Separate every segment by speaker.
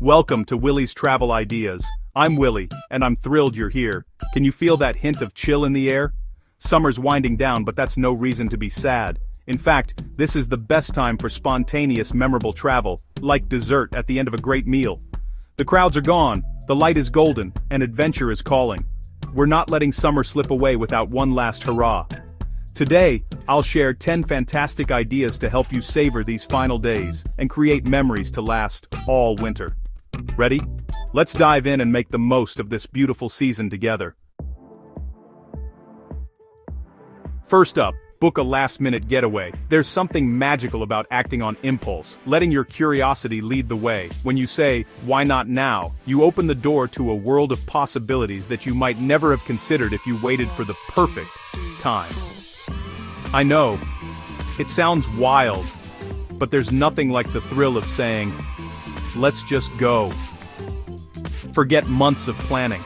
Speaker 1: Welcome to Willie's Travel Ideas. I'm Willie, and I'm thrilled you're here. Can you feel that hint of chill in the air? Summer's winding down, but that's no reason to be sad. In fact, this is the best time for spontaneous, memorable travel, like dessert at the end of a great meal. The crowds are gone, the light is golden, and adventure is calling. We're not letting summer slip away without one last hurrah. Today, I'll share 10 fantastic ideas to help you savor these final days and create memories to last all winter. Ready? Let's dive in and make the most of this beautiful season together. First up, book a last-minute getaway. There's something magical about acting on impulse, letting your curiosity lead the way. When you say, "Why not now?" you open the door to a world of possibilities that you might never have considered if you waited for the perfect time. I know, it sounds wild, but there's nothing like the thrill of saying, "Let's just go." Forget months of planning.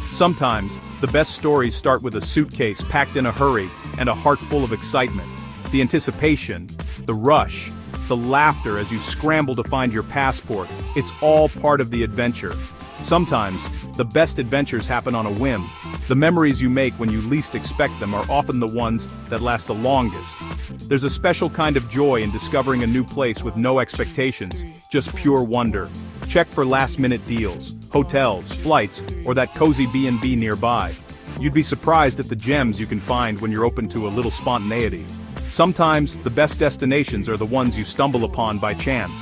Speaker 1: Sometimes, the best stories start with a suitcase packed in a hurry and a heart full of excitement. The anticipation, the rush, the laughter as you scramble to find your passport, it's all part of the adventure. Sometimes, the best adventures happen on a whim. The memories you make when you least expect them are often the ones that last the longest. There's a special kind of joy in discovering a new place with no expectations, just pure wonder. Check for last-minute deals, hotels, flights, or that cozy B&B nearby. You'd be surprised at the gems you can find when you're open to a little spontaneity. Sometimes, the best destinations are the ones you stumble upon by chance.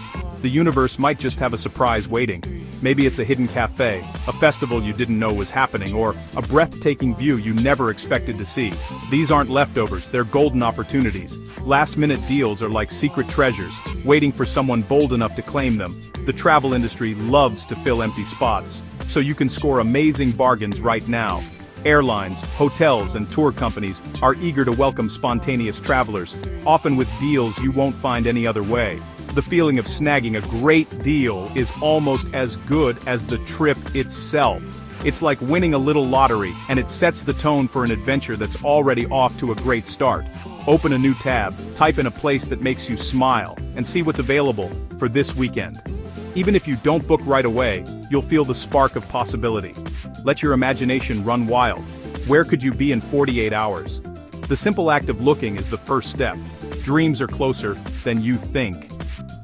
Speaker 1: The universe might just have a surprise waiting. Maybe it's a hidden cafe, a festival you didn't know was happening, or a breathtaking view you never expected to see. These aren't leftovers, they're golden opportunities. Last-minute deals are like secret treasures, waiting for someone bold enough to claim them. The travel industry loves to fill empty spots, so you can score amazing bargains right now. Airlines, hotels, and tour companies are eager to welcome spontaneous travelers, often with deals you won't find any other way. The feeling of snagging a great deal is almost as good as the trip itself. It's like winning a little lottery, and it sets the tone for an adventure that's already off to a great start. Open a new tab, type in a place that makes you smile, and see what's available for this weekend. Even if you don't book right away, you'll feel the spark of possibility. Let your imagination run wild. Where could you be in 48 hours? The simple act of looking is the first step. Dreams are closer than you think.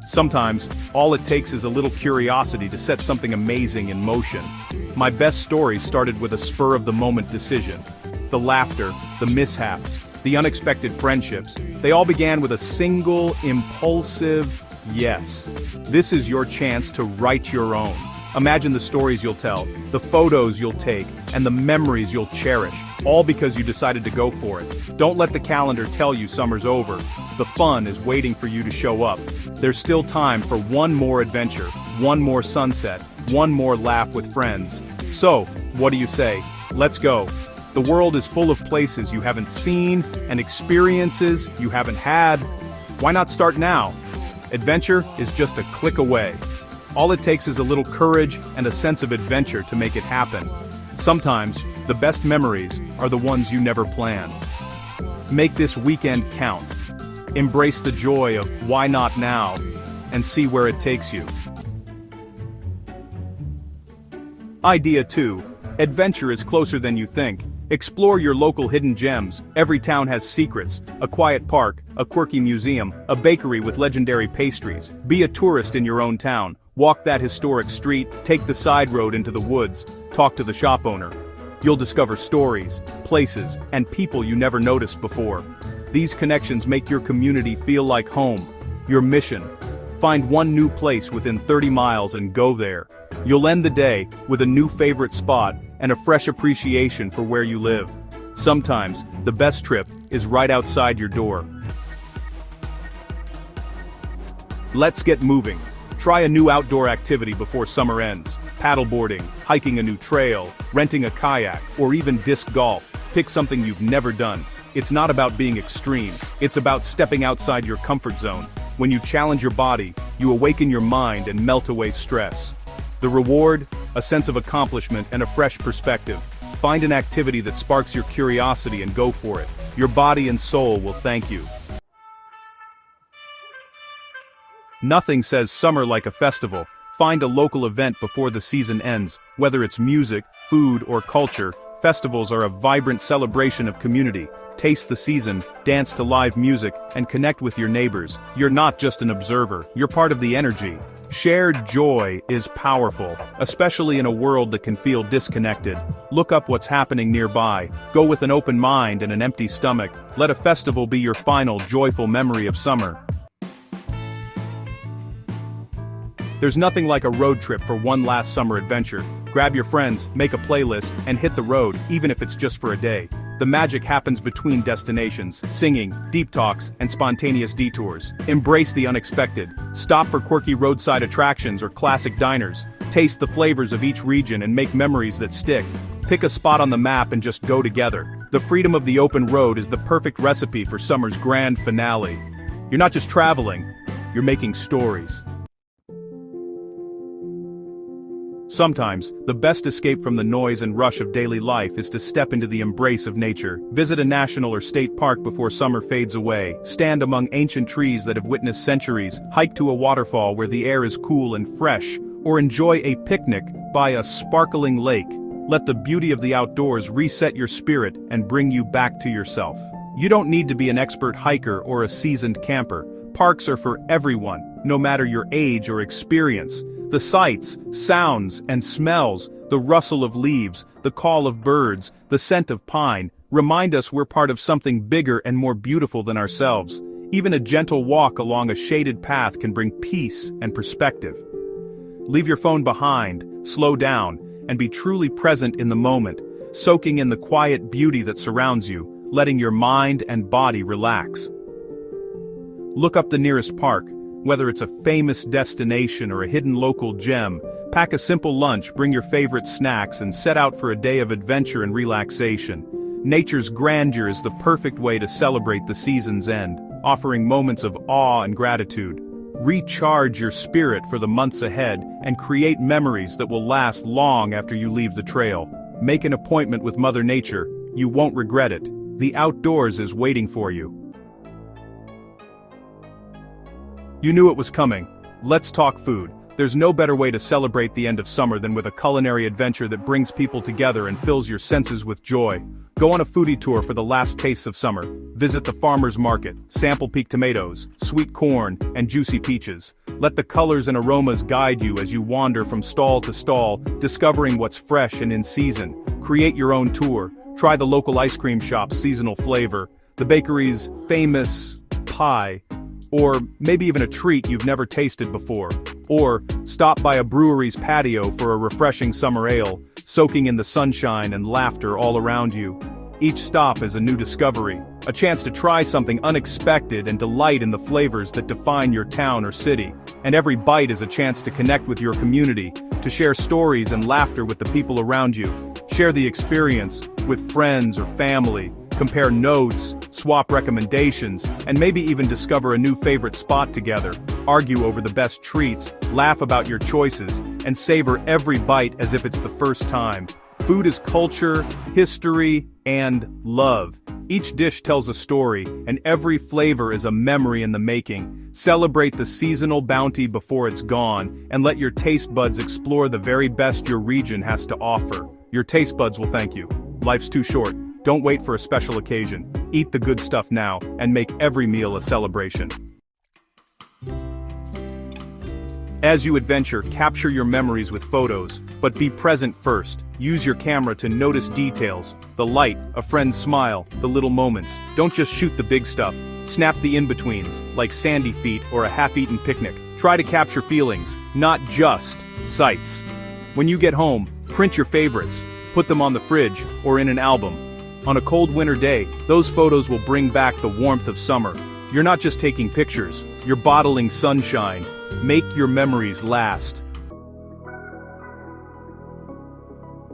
Speaker 1: Sometimes, all it takes is a little curiosity to set something amazing in motion. My best stories started with a spur-of-the-moment decision. The laughter, the mishaps, the unexpected friendships, they all began with a single, impulsive yes. This is your chance to write your own. Imagine the stories you'll tell, the photos you'll take, and the memories you'll cherish, all because you decided to go for it. Don't let the calendar tell you summer's over. The fun is waiting for you to show up. There's still time for one more adventure, one more sunset, one more laugh with friends. So, what do you say? Let's go. The world is full of places you haven't seen and experiences you haven't had. Why not start now? Adventure is just a click away. All it takes is a little courage and a sense of adventure to make it happen. Sometimes, the best memories are the ones you never planned. Make this weekend count. Embrace the joy of why not now, and see where it takes you. Idea 2. Adventure is closer than you think. Explore your local hidden gems. Every town has secrets, a quiet park, a quirky museum, a bakery with legendary pastries. Be a tourist in your own town. Walk that historic street, take the side road into the woods, talk to the shop owner. You'll discover stories, places, and people you never noticed before. These connections make your community feel like home. Your mission: find one new place within 30 miles and go there. You'll end the day with a new favorite spot and a fresh appreciation for where you live. Sometimes, the best trip is right outside your door. Let's get moving. Try a new outdoor activity before summer ends. Paddleboarding, hiking a new trail, renting a kayak, or even disc golf. Pick something you've never done. It's not about being extreme, it's about stepping outside your comfort zone. When you challenge your body, you awaken your mind and melt away stress. The reward? A sense of accomplishment and a fresh perspective. Find an activity that sparks your curiosity and go for it. Your body and soul will thank you. Nothing says summer like a festival. Find a local event before the season ends. Whether it's music, food, or culture, festivals are a vibrant celebration of community. Taste the season, dance to live music, and connect with your neighbors. You're not just an observer, you're part of the energy. Shared joy is powerful, especially in a world that can feel disconnected. Look up what's happening nearby. Go with an open mind and an empty stomach. Let a festival be your final joyful memory of summer. There's nothing like a road trip for one last summer adventure. Grab your friends, make a playlist, and hit the road, even if it's just for a day. The magic happens between destinations, singing, deep talks, and spontaneous detours. Embrace the unexpected. Stop for quirky roadside attractions or classic diners. Taste the flavors of each region and make memories that stick. Pick a spot on the map and just go together. The freedom of the open road is the perfect recipe for summer's grand finale. You're not just traveling, you're making stories. Sometimes, the best escape from the noise and rush of daily life is to step into the embrace of nature. Visit a national or state park before summer fades away. Stand among ancient trees that have witnessed centuries. Hike to a waterfall where the air is cool and fresh. Or enjoy a picnic by a sparkling lake. Let the beauty of the outdoors reset your spirit and bring you back to yourself. You don't need to be an expert hiker or a seasoned camper. Parks are for everyone, no matter your age or experience. The sights, sounds, and smells, the rustle of leaves, the call of birds, the scent of pine, remind us we're part of something bigger and more beautiful than ourselves. Even a gentle walk along a shaded path can bring peace and perspective. Leave your phone behind, slow down, and be truly present in the moment, soaking in the quiet beauty that surrounds you, letting your mind and body relax. Look up the nearest park. Whether it's a famous destination or a hidden local gem, pack a simple lunch, bring your favorite snacks, and set out for a day of adventure and relaxation. Nature's grandeur is the perfect way to celebrate the season's end, offering moments of awe and gratitude. Recharge your spirit for the months ahead and create memories that will last long after you leave the trail. Make an appointment with Mother Nature. You won't regret it. The outdoors is waiting for you. You knew it was coming. Let's talk food. There's no better way to celebrate the end of summer than with a culinary adventure that brings people together and fills your senses with joy. Go on a foodie tour for the last tastes of summer. Visit the farmer's market, sample peak tomatoes, sweet corn, and juicy peaches. Let the colors and aromas guide you as you wander from stall to stall, discovering what's fresh and in season. Create your own tour. Try the local ice cream shop's seasonal flavor, the bakery's famous pie, or maybe even a treat you've never tasted before. Or, stop by a brewery's patio for a refreshing summer ale, soaking in the sunshine and laughter all around you. Each stop is a new discovery, a chance to try something unexpected and delight in the flavors that define your town or city. And every bite is a chance to connect with your community, to share stories and laughter with the people around you. Share the experience with friends or family. Compare notes, swap recommendations, and maybe even discover a new favorite spot together. Argue over the best treats, laugh about your choices, and savor every bite as if it's the first time. Food is culture, history, and love. Each dish tells a story, and every flavor is a memory in the making. Celebrate the seasonal bounty before it's gone, and let your taste buds explore the very best your region has to offer. Your taste buds will thank you. Life's too short. Don't wait for a special occasion. Eat the good stuff now, and make every meal a celebration. As you adventure, capture your memories with photos, but be present first. Use your camera to notice details, the light, a friend's smile, the little moments. Don't just shoot the big stuff. Snap the in-betweens, like sandy feet or a half-eaten picnic. Try to capture feelings, not just sights. When you get home, print your favorites. Put them on the fridge or in an album. On a cold winter day, those photos will bring back the warmth of summer. You're not just taking pictures, you're bottling sunshine. Make your memories last.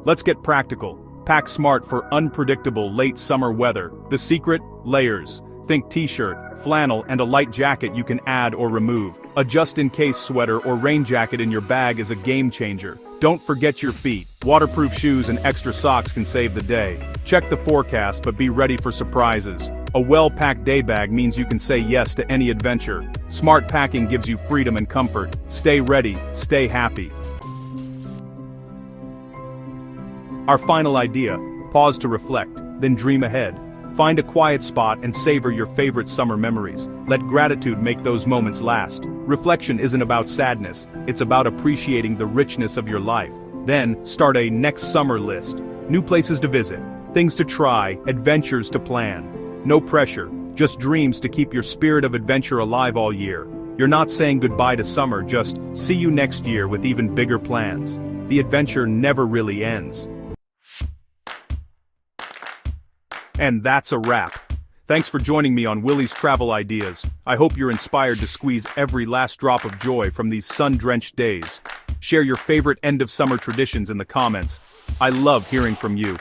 Speaker 1: Let's get practical. Pack smart for unpredictable late summer weather. The secret? Layers. Think t-shirt, flannel, and a light jacket you can add or remove. A just-in-case sweater or rain jacket in your bag is a game changer. Don't forget your feet. Waterproof shoes and extra socks can save the day. Check the forecast, but be ready for surprises. A well-packed day bag means you can say yes to any adventure. Smart packing gives you freedom and comfort. Stay ready, stay happy. Our final idea: pause to reflect, then dream ahead. Find a quiet spot and savor your favorite summer memories. Let gratitude make those moments last. Reflection isn't about sadness, it's about appreciating the richness of your life. Then, start a next summer list. New places to visit, things to try, adventures to plan. No pressure, just dreams to keep your spirit of adventure alive all year. You're not saying goodbye to summer, just see you next year with even bigger plans. The adventure never really ends. And that's a wrap. Thanks for joining me on Willie's Travel Ideas. I hope you're inspired to squeeze every last drop of joy from these sun-drenched days. Share your favorite end-of-summer traditions in the comments. I love hearing from you.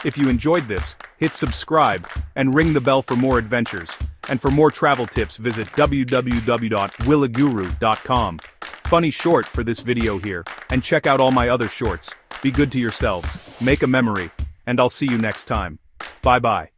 Speaker 1: If you enjoyed this, hit subscribe and ring the bell for more adventures. And for more travel tips, visit www.williguru.com. Funny short for this video here, and check out all my other shorts. Be good to yourselves, make a memory, and I'll see you next time. Bye-bye.